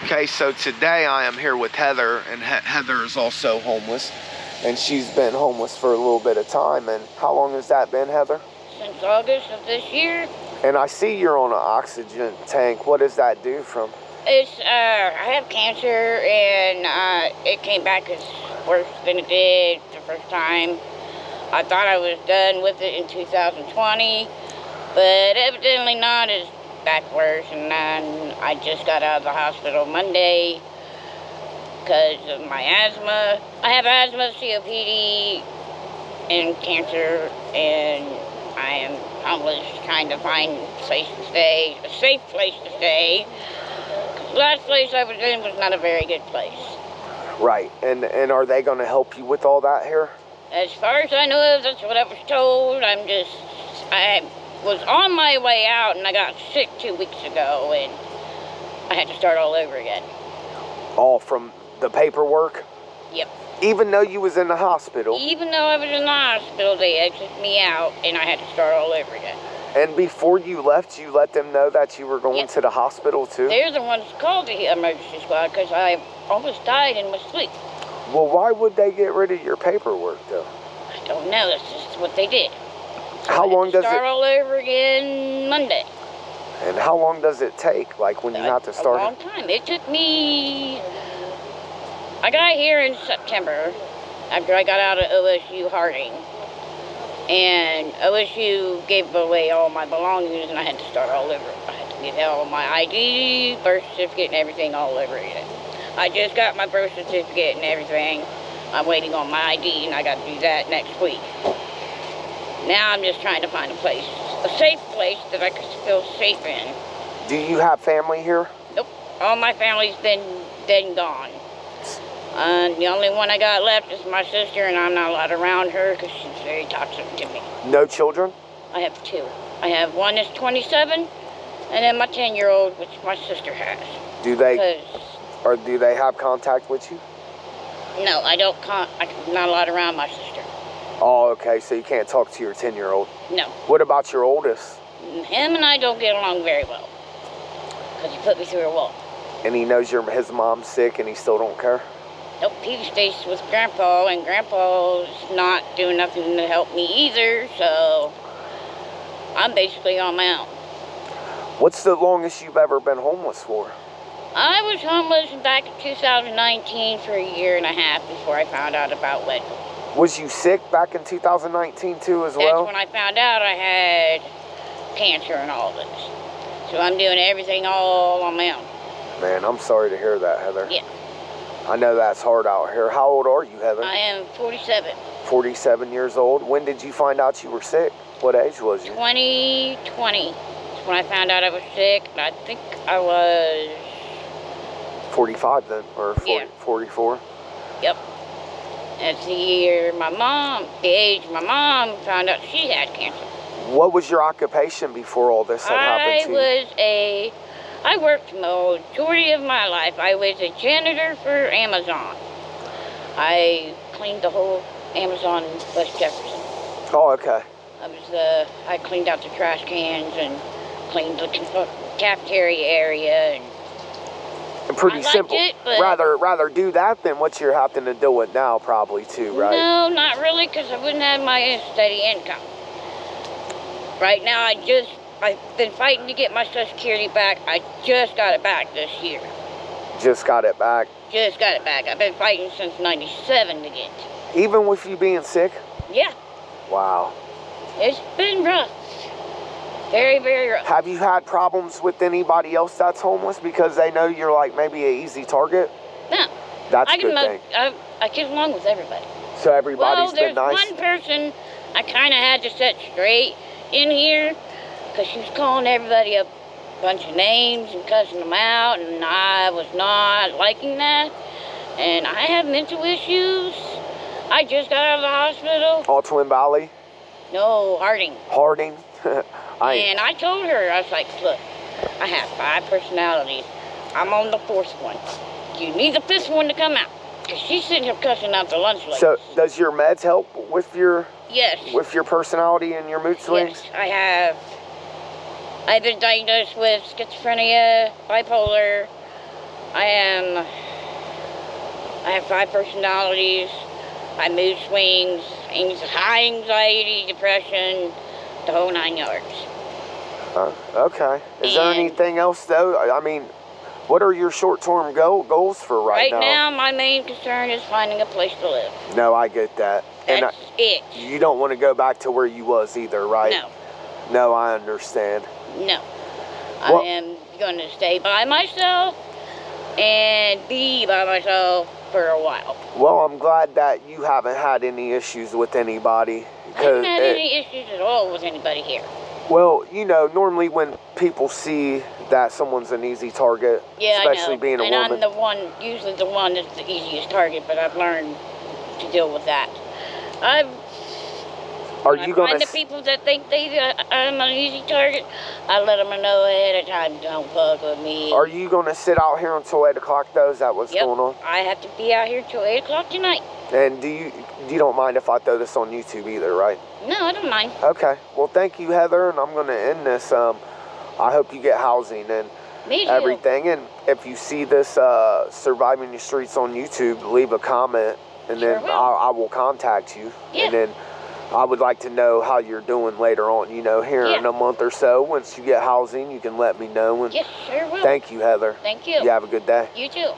Okay, so today I am here with Heather, and Heather is also homeless, and she's been homeless for a little bit of time. And how long has that been, Heather? Since August of this year. And I see you're on an oxygen tank. What does that do from? It's, I have cancer, and it came back as worse than it did the first time. I thought I was done with it in 2020, but evidently not. It's back worse, and then I just got out of the hospital Monday because of my asthma. I have asthma, COPD, and cancer, and I am homeless, trying to find a place to stay, a safe place to stay. The last place I was in was not a very good place. Right, and are they going to help you with all that here? As far as I know, that's what I was told. I was on my way out, and I got sick 2 weeks ago, and I had to start all over again. All from the paperwork? Yep. Even though you was in the hospital? Even though I was in the hospital, they exited me out, and I had to start all over again. And before you left, you let them know that you were going to the hospital too? They're the ones who called the emergency squad because I almost died in my sleep. Well, why would they get rid of your paperwork, though? I don't know. That's just what they did. So how long does it start all over again Monday? And how long does it take? Like when you have to start? A long time. It took me. I got here in September after I got out of OSU Harding, and OSU gave away all my belongings, and I had to start all over. I had to get all my ID, birth certificate, and everything all over again. I just got my birth certificate and everything. I'm waiting on my ID, and I got to do that next week. Now I'm just trying to find a place, a safe place that I can feel safe in. Do you have family here? Nope. All my family's been dead and gone. The only one I got left is my sister, and I'm not allowed around her because she's very toxic to me. No children? I have two. I have one that's 27, and then my 10-year-old, which my sister has. Do they have contact with you? No, I'm not allowed around my sister. Oh, okay, so you can't talk to your 10-year-old? No. What about your oldest? Him and I don't get along very well because he put me through a wall. And he knows his mom's sick and he still don't care? Nope, he stays with Grandpa, and Grandpa's not doing nothing to help me either, so I'm basically on my own. What's the longest you've ever been homeless for? I was homeless back in 2019 for a year and a half before I found out about Leadville. Was you sick back in 2019 too as well? That's when I found out I had cancer and all this. So I'm doing everything all on my own. Man, I'm sorry to hear that, Heather. Yeah. I know that's hard out here. How old are you, Heather? I am 47. 47 years old. When did you find out you were sick? What age was you? 2020. That's when I found out I was sick. I think I was 45 then, or 44? Yep. That's the age my mom found out she had cancer. What was your occupation before all this had happened to you? I worked the majority of my life. I was a janitor for Amazon. I cleaned the whole Amazon West Jefferson. Oh, okay. I cleaned out the trash cans and cleaned the cafeteria area, and pretty simple. It, but rather do that than what you're having to deal with now, probably too, right? No, not really, because I wouldn't have my steady income. Right now, I've been fighting to get my Social Security back. I just got it back this year. Just got it back? Just got it back. I've been fighting since '97 to get it. Even with you being sick? Yeah. Wow. It's been rough. Very, very rough. Have you had problems with anybody else that's homeless because they know you're like maybe an easy target? No. That's a good thing. I get along with everybody. So everybody's been nice? There's one person I kind of had to set straight in here because she was calling everybody a bunch of names and cussing them out, and I was not liking that. And I have mental issues. I just got out of the hospital. All Twin Valley? No, Harding. Harding? And I told her, I was like, look, I have 5 personalities. I'm on the 4th one. You need the 5th one to come out. Because she's sitting here cussing out the lunch ladies. So, does your meds help with your... Yes. With your personality and your mood swings? Yes, I've been diagnosed with schizophrenia, bipolar, I have 5 personalities. I mood swings, high anxiety, depression, the whole 9 yards. Okay. Is there anything else though? I mean, what are your short-term goals for right now? Right now, my main concern is finding a place to live. No, I get that. That's it. You don't want to go back to where you was either, right? No. No, I understand. No. Well, I am going to stay by myself and be by myself for a while. Well, I'm glad that you haven't had any issues with anybody. I haven't had any issues at all with anybody here. Well, you know, normally when people see that someone's an easy target, especially being a woman. And I'm usually the one that's the easiest target, but I've learned to deal with that. When I find the people that think I'm an easy target, I let them know ahead of time, don't fuck with me. Are you going to sit out here until 8 o'clock though? Is that what's going on? I have to be out here till 8 o'clock tonight. And you don't mind if I throw this on YouTube either, right? No, I don't mind. Okay. Well, thank you, Heather, and I'm going to end this. I hope you get housing and everything. And if you see this Surviving the Streets on YouTube, leave a comment, and then I will contact you. Yeah. And then I would like to know how you're doing later on, you know, here in a month or so. Once you get housing, you can let me know. And yes, sure will. thank you, Heather. Thank you. You have a good day. You too.